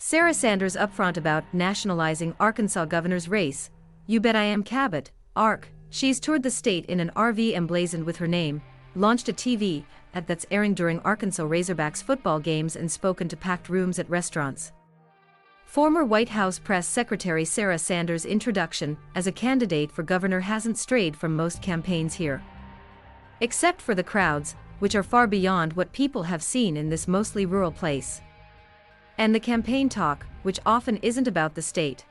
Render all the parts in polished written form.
Sarah Sanders upfront about nationalizing Arkansas governor's race. You bet I am Cabot, Ark. She's toured the state in an RV emblazoned with her name, launched a TV ad that's airing during Arkansas Razorbacks football games and spoken to packed rooms at restaurants. Former White House Press Secretary Sarah Sanders' introduction as a candidate for governor hasn't strayed from most campaigns here. Except for the crowds, which are far beyond what people have seen in this mostly rural place. And the campaign talk, which often isn't about the state.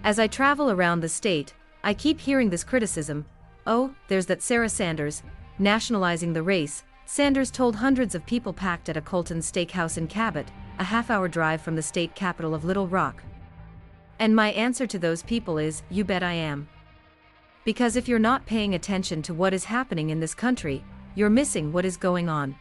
As I travel around the state, I keep hearing this criticism: oh, there's that Sarah Sanders, nationalizing the race. Sanders told hundreds of people packed at a Colton steakhouse in Cabot, a half-hour drive from the state capital of Little Rock. And my answer to those people is, you bet I am. Because if you're not paying attention to what is happening in this country, you're missing what is going on.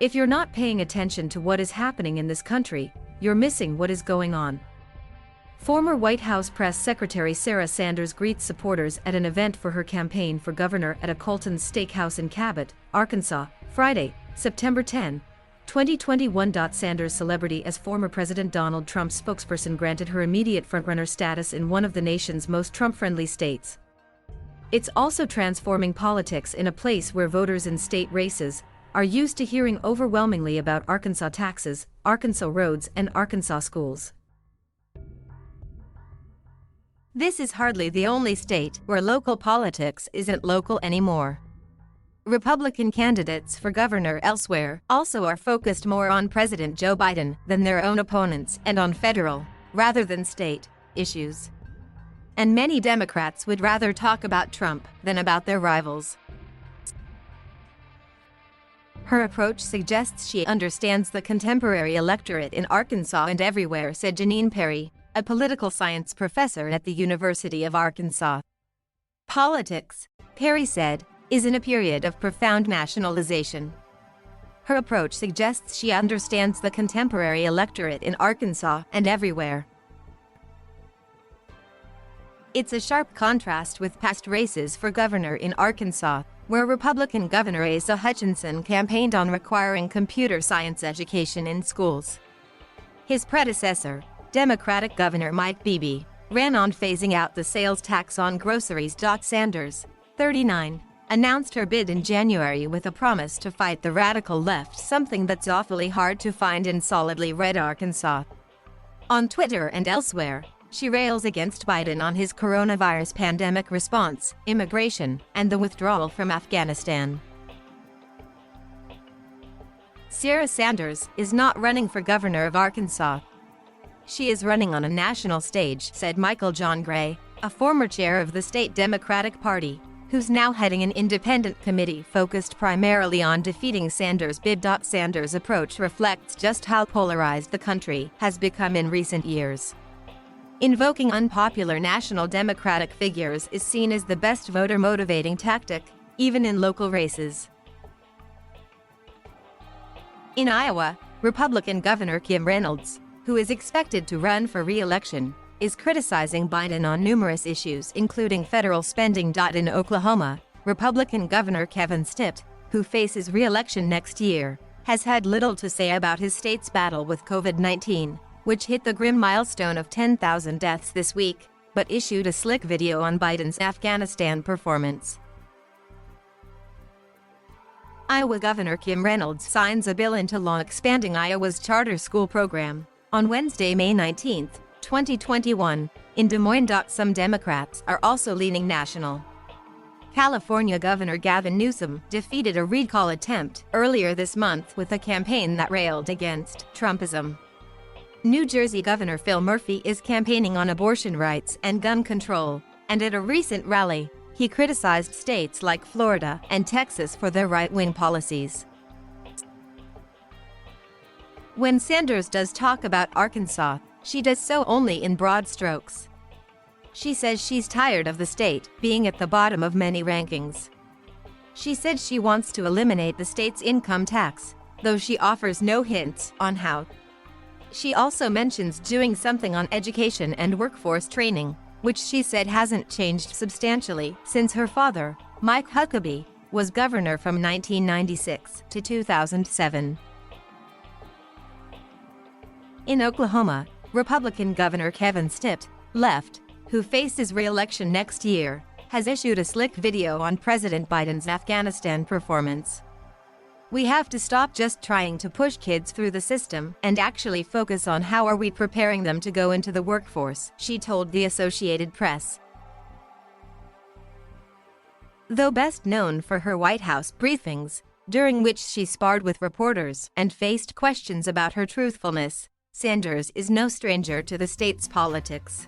If you're not paying attention to what is happening in this country, you're missing what is going on. Former White House Press Secretary Sarah Sanders greets supporters at an event for her campaign for governor at a Colton's Steakhouse in Cabot, Arkansas, Friday, September 10, 2021. Sanders' celebrity as former President Donald Trump's spokesperson granted her immediate frontrunner status in one of the nation's most Trump-friendly states. It's also transforming politics in a place where voters in state races are used to hearing overwhelmingly about Arkansas taxes, Arkansas roads, and Arkansas schools. This is hardly the only state where local politics isn't local anymore. Republican candidates for governor elsewhere also are focused more on President Joe Biden than their own opponents and on federal, rather than state, issues. And many Democrats would rather talk about Trump than about their rivals. Her approach suggests she understands the contemporary electorate in Arkansas and everywhere, said Janine Perry, a political science professor at the University of Arkansas. Politics, Perry said, is in a period of profound nationalization. Her approach suggests she understands the contemporary electorate in Arkansas and everywhere. It's a sharp contrast with past races for governor in Arkansas, where Republican Governor Asa Hutchinson campaigned on requiring computer science education in schools. His predecessor, Democratic Governor Mike Beebe, ran on phasing out the sales tax on groceries. Sanders, 39, announced her bid in January with a promise to fight the radical left, something that's awfully hard to find in solidly red Arkansas. On Twitter and elsewhere, she rails against Biden on his coronavirus pandemic response, immigration, and the withdrawal from Afghanistan. Sarah Sanders is not running for governor of Arkansas. She is running on a national stage, said Michael John Gray, a former chair of the state Democratic Party, who's now heading an independent committee focused primarily on defeating Sanders' bid. Sanders' approach reflects just how polarized the country has become in recent years. Invoking unpopular national Democratic figures is seen as the best voter-motivating tactic, even in local races. In Iowa, Republican Governor Kim Reynolds, who is expected to run for re-election, is criticizing Biden on numerous issues including federal spending. In Oklahoma, Republican Governor Kevin Stitt, who faces re-election next year, has had little to say about his state's battle with COVID-19, which hit the grim milestone of 10,000 deaths this week, but issued a slick video on Biden's Afghanistan performance. Iowa Governor Kim Reynolds signs a bill into law expanding Iowa's charter school program on Wednesday, May 19, 2021, in Des Moines. Some Democrats are also leaning national. California Governor Gavin Newsom defeated a recall attempt earlier this month with a campaign that railed against Trumpism. New Jersey Governor Phil Murphy is campaigning on abortion rights and gun control, and at a recent rally, he criticized states like Florida and Texas for their right-wing policies. When Sanders does talk about Arkansas, she does so only in broad strokes. She says she's tired of the state being at the bottom of many rankings. She said she wants to eliminate the state's income tax, though she offers no hints on how. She also mentions doing something on education and workforce training, which she said hasn't changed substantially since her father, Mike Huckabee, was governor from 1996 to 2007. In Oklahoma, Republican Governor Kevin Stitt, left, who faces re-election next year, has issued a slick video on President Biden's Afghanistan performance. "We have to stop just trying to push kids through the system and actually focus on how are we preparing them to go into the workforce," she told the Associated Press. Though best known for her White House briefings, during which she sparred with reporters and faced questions about her truthfulness, Sanders is no stranger to the state's politics.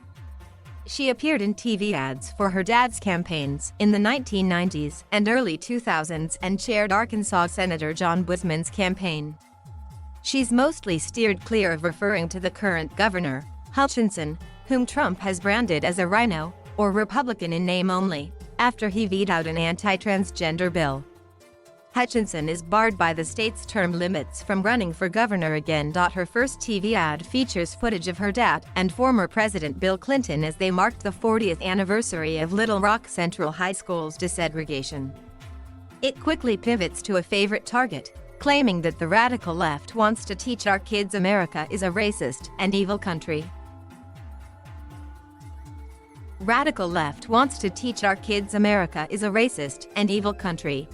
She appeared in TV ads for her dad's campaigns in the 1990s and early 2000s and chaired Arkansas Senator John Boozman's campaign. She's mostly steered clear of referring to the current governor, Hutchinson, whom Trump has branded as a rhino, or Republican in name only, after he vetoed an anti-transgender bill. Hutchinson is barred by the state's term limits from running for governor again. Her first TV ad features footage of her dad and former President Bill Clinton as they marked the 40th anniversary of Little Rock Central High School's desegregation. It quickly pivots to a favorite target, claiming that the radical left wants to teach our kids America is a racist and evil country. Radical left wants to teach our kids America is a racist and evil country.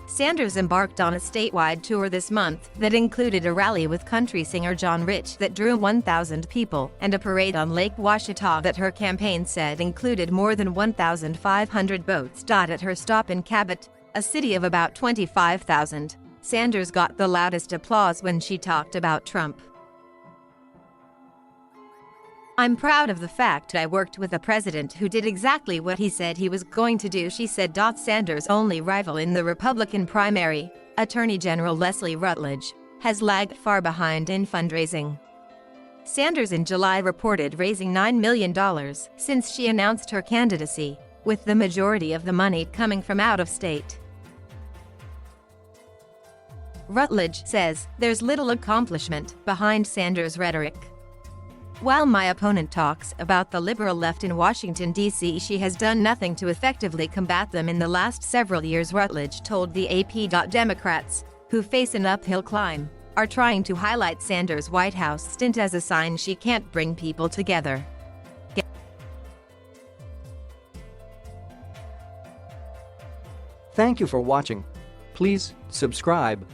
Sanders embarked on a statewide tour this month that included a rally with country singer John Rich that drew 1,000 people and a parade on Lake Washita that her campaign said included more than 1,500 boats. At her stop in Cabot, a city of about 25,000, Sanders got the loudest applause when she talked about Trump. "I'm proud of the fact I worked with a president who did exactly what he said he was going to do," she said. Sanders' only rival in the Republican primary, Attorney General Leslie Rutledge, has lagged far behind in fundraising. Sanders in July reported raising $9 million since she announced her candidacy, with the majority of the money coming from out of state. Rutledge says there's little accomplishment behind Sanders' rhetoric. "While my opponent talks about the liberal left in Washington, D.C., she has done nothing to effectively combat them in the last several years," Rutledge told the AP. Democrats, who face an uphill climb, are trying to highlight Sanders' White House stint as a sign she can't bring people together. Thank you for watching. Please subscribe,